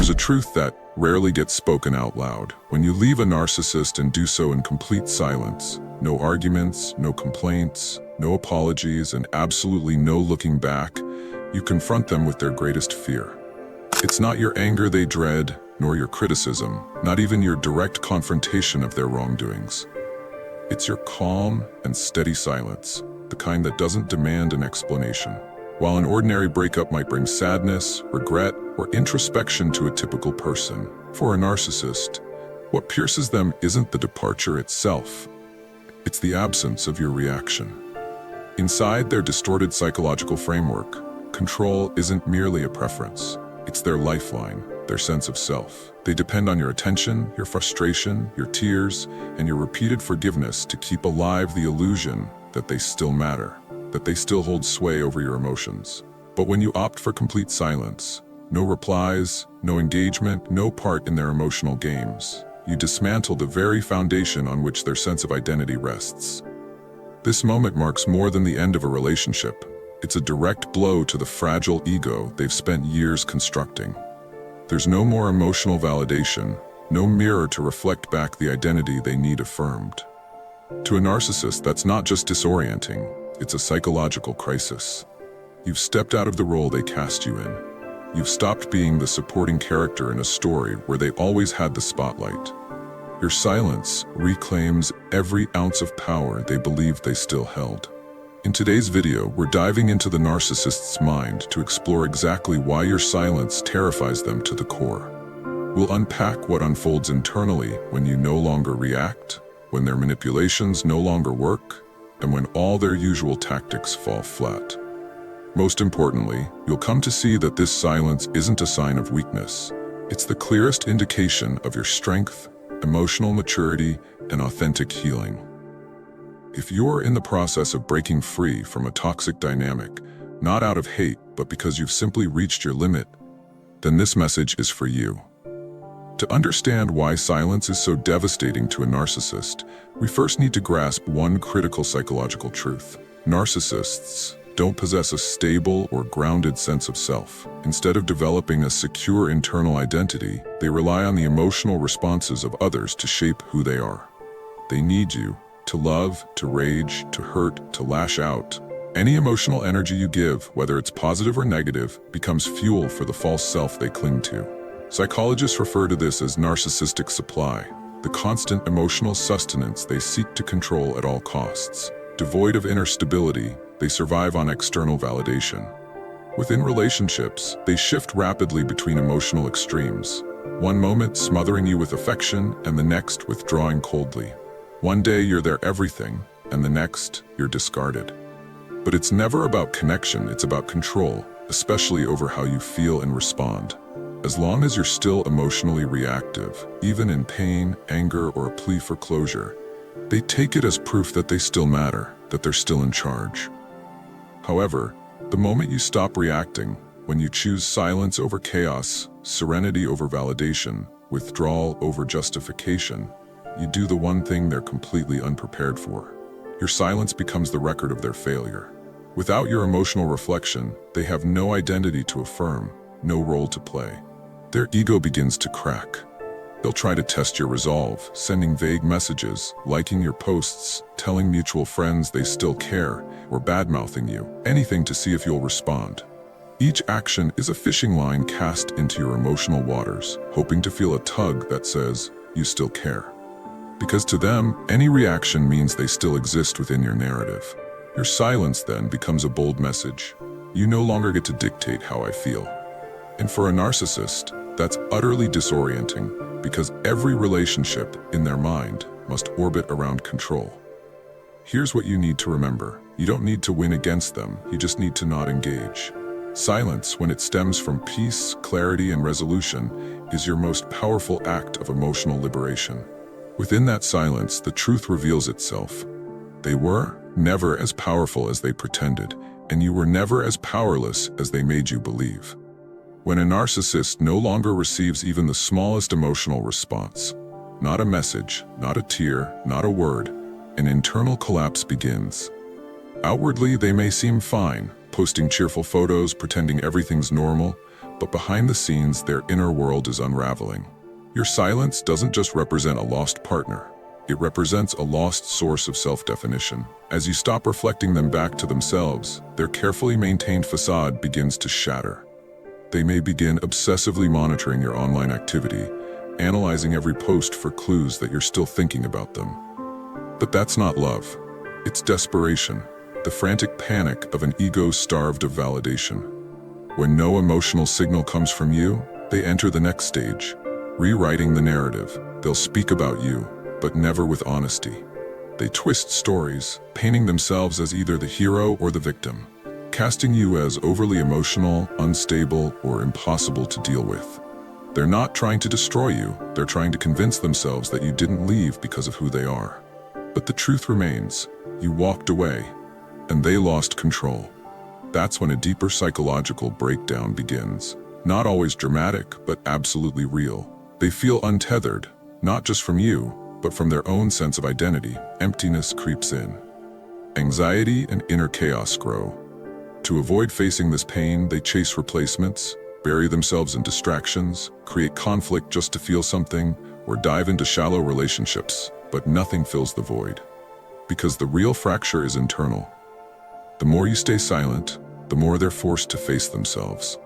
there's a truth that rarely gets spoken out loud. When you leave a narcissist and do so in complete silence, no arguments, no complaints, no apologies, and absolutely no looking back, you confront them with their greatest fear. It's not your anger they dread, nor your criticism, not even your direct confrontation of their wrongdoings. It's your calm and steady silence, the kind that doesn't demand an explanation. While an ordinary breakup might bring sadness, regret, or introspection to a typical person, for a narcissist, what pierces them isn't the departure itself. It's the absence of your reaction. Inside their distorted psychological framework, control isn't merely a preference. It's their lifeline, their sense of self. They depend on your attention, your frustration, your tears, and your repeated forgiveness to keep alive the illusion that they still matter, that they still hold sway over your emotions. But when you opt for complete silence, no replies, no engagement, no part in their emotional games, you dismantle the very foundation on which their sense of identity rests. This moment marks more than the end of a relationship. It's a direct blow to the fragile ego they've spent years constructing. There's no more emotional validation, no mirror to reflect back the identity they need affirmed. To a narcissist, that's not just disorienting, it's a psychological crisis. You've stepped out of the role they cast you in. You've stopped being the supporting character in a story where they always had the spotlight. Your silence reclaims every ounce of power they believed they still held. In today's video, we're diving into the narcissist's mind to explore exactly why your silence terrifies them to the core. We'll unpack what unfolds internally when you no longer react, when their manipulations no longer work, and when all their usual tactics fall flat. Most importantly, you'll come to see that this silence isn't a sign of weakness. It's the clearest indication of your strength, emotional maturity, and authentic healing. If you're in the process of breaking free from a toxic dynamic, not out of hate, but because you've simply reached your limit, then this message is for you. To understand why silence is so devastating to a narcissist, we first need to grasp one critical psychological truth. Narcissists don't possess a stable or grounded sense of self. Instead of developing a secure internal identity, they rely on the emotional responses of others to shape who they are. They need you to love, to rage, to hurt, to lash out. Any emotional energy you give, whether it's positive or negative, becomes fuel for the false self they cling to. Psychologists refer to this as narcissistic supply, the constant emotional sustenance they seek to control at all costs. Devoid of inner stability, they survive on external validation. Within relationships, they shift rapidly between emotional extremes. One moment smothering you with affection, and the next withdrawing coldly. One day you're their everything, and the next you're discarded. But it's never about connection, it's about control, especially over how you feel and respond. As long as you're still emotionally reactive, even in pain, anger, or a plea for closure, they take it as proof that they still matter, that they're still in charge. However, the moment you stop reacting, when you choose silence over chaos, serenity over validation, withdrawal over justification, you do the one thing they're completely unprepared for. Your silence becomes the record of their failure. Without your emotional reflection, they have no identity to affirm, no role to play. Their ego begins to crack. They'll try to test your resolve, sending vague messages, liking your posts, telling mutual friends they still care, or badmouthing you, anything to see if you'll respond. Each action is a fishing line cast into your emotional waters, hoping to feel a tug that says, you still care. Because to them, any reaction means they still exist within your narrative. Your silence then becomes a bold message. You no longer get to dictate how I feel. And for a narcissist, that's utterly disorienting, because every relationship in their mind must orbit around control. Here's what you need to remember. You don't need to win against them, you just need to not engage. Silence, when it stems from peace, clarity, and resolution, is your most powerful act of emotional liberation. Within that silence, the truth reveals itself. They were never as powerful as they pretended, and you were never as powerless as they made you believe. When a narcissist no longer receives even the smallest emotional response, not a message, not a tear, not a word, an internal collapse begins. Outwardly, they may seem fine, posting cheerful photos, pretending everything's normal, but behind the scenes, their inner world is unraveling. Your silence doesn't just represent a lost partner. It represents a lost source of self-definition. As you stop reflecting them back to themselves, their carefully maintained facade begins to shatter. They may begin obsessively monitoring your online activity, analyzing every post for clues that you're still thinking about them. But that's not love. It's desperation, the frantic panic of an ego starved of validation. When no emotional signal comes from you, they enter the next stage, rewriting the narrative. They'll speak about you, but never with honesty. They twist stories, painting themselves as either the hero or the victim, casting you as overly emotional, unstable, or impossible to deal with. They're not trying to destroy you, they're trying to convince themselves that you didn't leave because of who they are. But the truth remains, you walked away, and they lost control. That's when a deeper psychological breakdown begins. Not always dramatic, but absolutely real. They feel untethered, not just from you, but from their own sense of identity. Emptiness creeps in. Anxiety and inner chaos grow. To avoid facing this pain, they chase replacements, bury themselves in distractions, create conflict just to feel something, or dive into shallow relationships, but nothing fills the void. Because the real fracture is internal. The more you stay silent, the more they're forced to face themselves.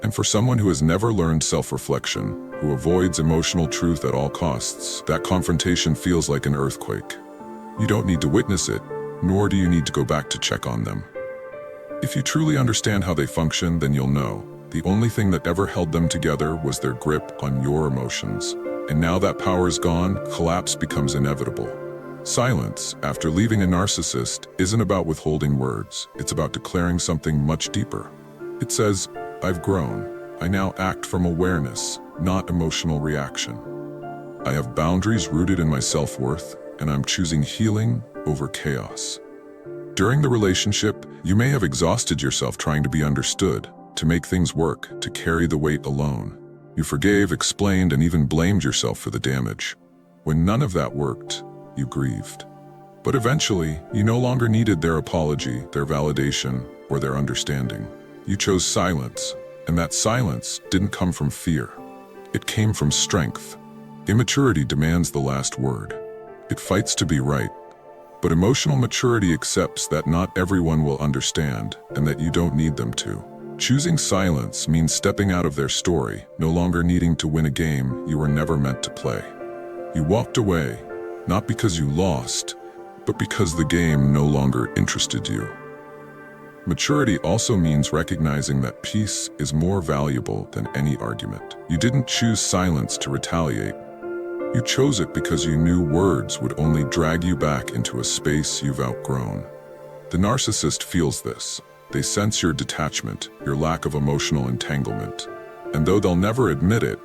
And for someone who has never learned self-reflection, who avoids emotional truth at all costs, that confrontation feels like an earthquake. You don't need to witness it, nor do you need to go back to check on them. If you truly understand how they function, then you'll know the only thing that ever held them together was their grip on your emotions. And now that power is gone, collapse becomes inevitable. Silence, after leaving a narcissist, isn't about withholding words. It's about declaring something much deeper. It says, I've grown. I now act from awareness, not emotional reaction. I have boundaries rooted in my self-worth, and I'm choosing healing over chaos. During the relationship, you may have exhausted yourself trying to be understood, to make things work, to carry the weight alone. You forgave, explained, and even blamed yourself for the damage. When none of that worked, you grieved. But eventually, you no longer needed their apology, their validation, or their understanding. You chose silence, and that silence didn't come from fear. It came from strength. Immaturity demands the last word. It fights to be right. But emotional maturity accepts that not everyone will understand, and that you don't need them to. Choosing silence means stepping out of their story, no longer needing to win a game you were never meant to play. You walked away, not because you lost, but because the game no longer interested you. Maturity also means recognizing that peace is more valuable than any argument. You didn't choose silence to retaliate. You chose it because you knew words would only drag you back into a space you've outgrown. The narcissist feels this. They sense your detachment, your lack of emotional entanglement. And though they'll never admit it,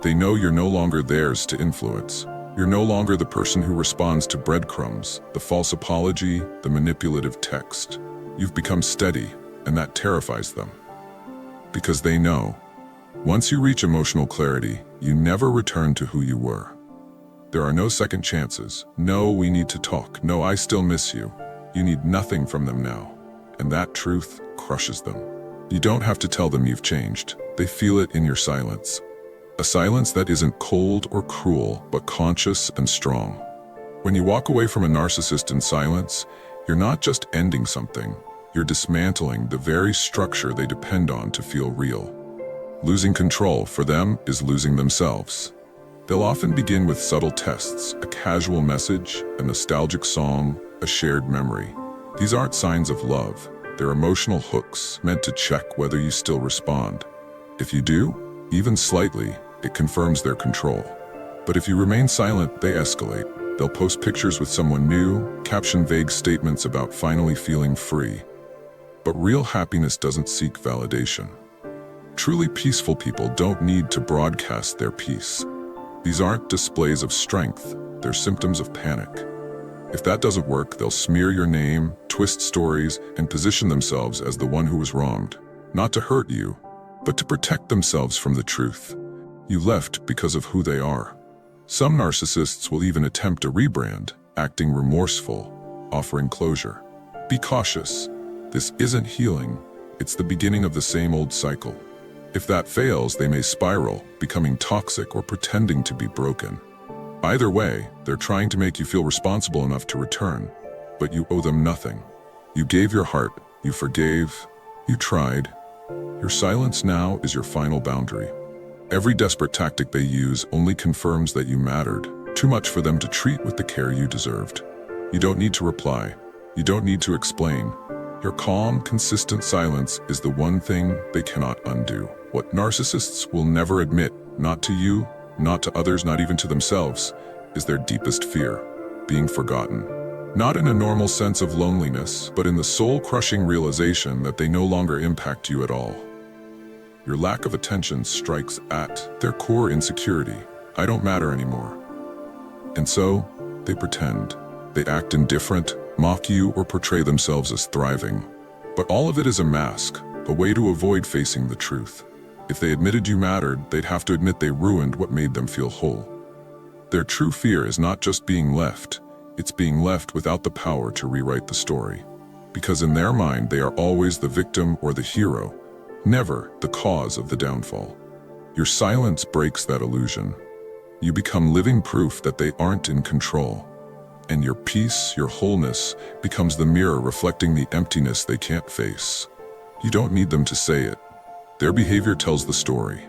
they know you're no longer theirs to influence. You're no longer the person who responds to breadcrumbs, the false apology, the manipulative text. You've become steady, and that terrifies them. Because they know, once you reach emotional clarity, you never return to who you were. There are no second chances. No, we need to talk. No, I still miss you. You need nothing from them now. And that truth crushes them. You don't have to tell them you've changed. They feel it in your silence. A silence that isn't cold or cruel, but conscious and strong. When you walk away from a narcissist in silence, you're not just ending something. You're dismantling the very structure they depend on to feel real. Losing control for them is losing themselves. They'll often begin with subtle tests, a casual message, a nostalgic song, a shared memory. These aren't signs of love. They're emotional hooks meant to check whether you still respond. If you do, even slightly, it confirms their control. But if you remain silent, they escalate. They'll post pictures with someone new, caption vague statements about finally feeling free. But real happiness doesn't seek validation. Truly peaceful people don't need to broadcast their peace. These aren't displays of strength, they're symptoms of panic. If that doesn't work, they'll smear your name, twist stories, and position themselves as the one who was wronged. Not to hurt you, but to protect themselves from the truth. You left because of who they are. Some narcissists will even attempt a rebrand, acting remorseful, offering closure. Be cautious. This isn't healing. It's the beginning of the same old cycle. If that fails, they may spiral, becoming toxic or pretending to be broken. Either way, they're trying to make you feel responsible enough to return, but you owe them nothing. You gave your heart, you forgave, you tried. Your silence now is your final boundary. Every desperate tactic they use only confirms that you mattered, too much for them to treat with the care you deserved. You don't need to reply. You don't need to explain. Your calm, consistent silence is the one thing they cannot undo. What narcissists will never admit, not to you, not to others, not even to themselves, is their deepest fear: being forgotten. Not in a normal sense of loneliness, but in the soul-crushing realization that they no longer impact you at all. Your lack of attention strikes at their core insecurity. I don't matter anymore. And so, they pretend. They act indifferent, mock you, or portray themselves as thriving. But all of it is a mask, a way to avoid facing the truth. If they admitted you mattered, they'd have to admit they ruined what made them feel whole. Their true fear is not just being left, it's being left without the power to rewrite the story. Because in their mind, they are always the victim or the hero, never the cause of the downfall. Your silence breaks that illusion. You become living proof that they aren't in control. And your peace, your wholeness, becomes the mirror reflecting the emptiness they can't face. You don't need them to say it. Their behavior tells the story.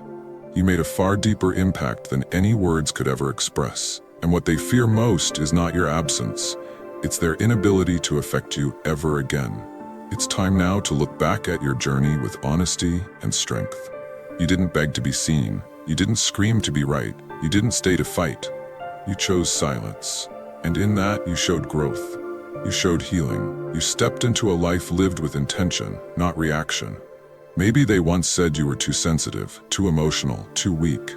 You made a far deeper impact than any words could ever express. And what they fear most is not your absence. It's their inability to affect you ever again. It's time now to look back at your journey with honesty and strength. You didn't beg to be seen. You didn't scream to be right. You didn't stay to fight. You chose silence. And in that, you showed growth. You showed healing. You stepped into a life lived with intention, not reaction. Maybe they once said you were too sensitive, too emotional, too weak.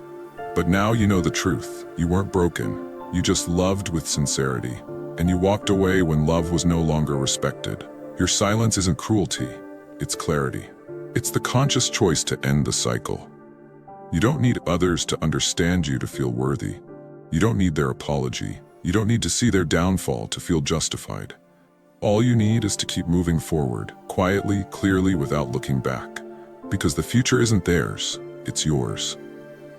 But now you know the truth. You weren't broken. You just loved with sincerity. And you walked away when love was no longer respected. Your silence isn't cruelty. It's clarity. It's the conscious choice to end the cycle. You don't need others to understand you to feel worthy. You don't need their apology. You don't need to see their downfall to feel justified. All you need is to keep moving forward, quietly, clearly, without looking back. Because the future isn't theirs, it's yours.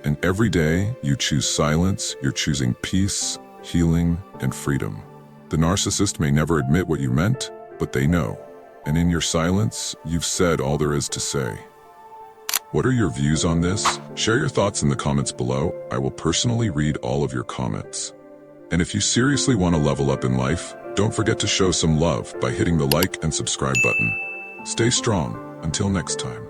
And every day you choose silence, you're choosing peace, healing, and freedom. The narcissist may never admit what you meant, but they know. And in your silence, you've said all there is to say. What are your views on this? Share your thoughts in the comments below. I will personally read all of your comments. And if you seriously want to level up in life, don't forget to show some love by hitting the like and subscribe button. Stay strong. Until next time.